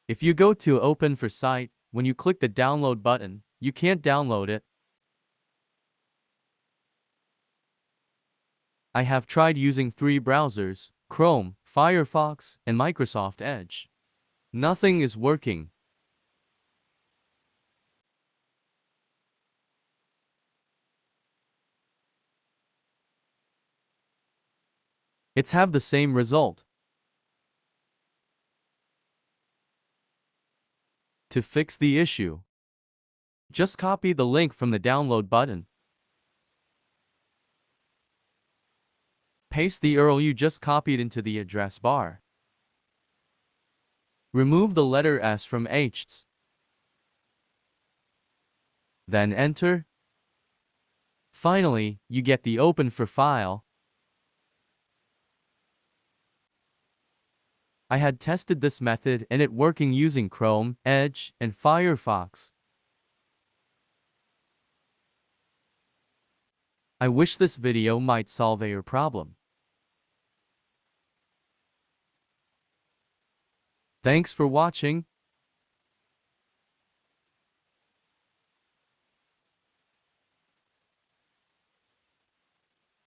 If you go to Open for site, when you click the download button, you can't download it. I have tried using 3 browsers, Chrome, Firefox, and Microsoft Edge. Nothing is working. It's have the same result. To fix the issue, just copy the link from the download button. Paste the URL you just copied into the address bar. Remove the letter S from H's. Then enter. Finally, you get the Open for file. I had tested this method and it working using Chrome, Edge, and Firefox. I wish this video might solve your problem. Thanks for watching.